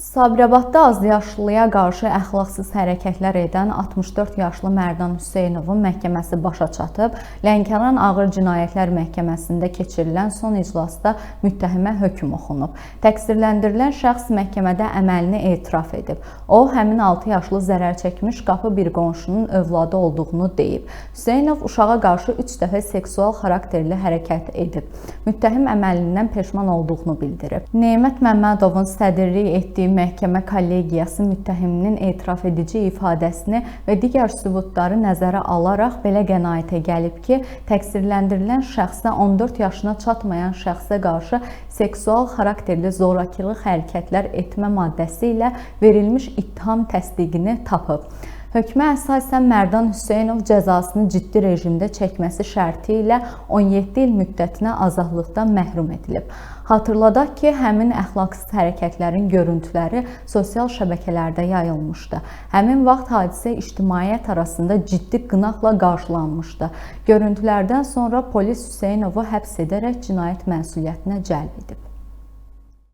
Sabirabadda azyaşlıya qarşı əxlaqsız hərəkətlər edən 64 yaşlı Mərdan Hüseynovun məhkəməsi başa çatıb. Lənkəran Ağır Cinayətlər Məhkəməsində keçirilən son iclasda müttəhimə hökm oxunub. Təqsirləndirilən şəxs məhkəmədə əməlini etiraf edib. O, həmin 6 yaşlı zərər çəkmiş qapı bir qonşunun övladı olduğunu deyib. Hüseynov uşağa qarşı 3 dəfə seksual xarakterli hərəkət edib. Müttəhim əməlindən peşman olduğunu bildirib. Nemət Məmmədovun sədrlik etdiyi məhkəmə kollegiyası müttəhiminin etiraf edici ifadəsini və digər sübutları nəzərə alaraq belə qənaətə gəlib ki, təqsirləndirilən şəxsə 14 yaşına çatmayan şəxsə qarşı seksual xarakterli zorakılıq hərəkətlər etmə maddəsi ilə verilmiş ittiham təsdiqini tapıb. Hökmə əsasən Mərdan Hüseynov cəzasını ciddi rejimdə çəkməsi şərti ilə 17 il müddətinə azadlıqdan məhrum edilib. Xatırladaq ki, həmin əxlaqsız hərəkətlərin görüntüləri sosial şəbəkələrdə yayılmışdı. Həmin vaxt hadisə ictimaiyyət arasında ciddi qınaqla qarşılanmışdı. Görüntülərdən sonra polis Hüseynovu həbs edərək cinayət məsuliyyətinə cəlb edib.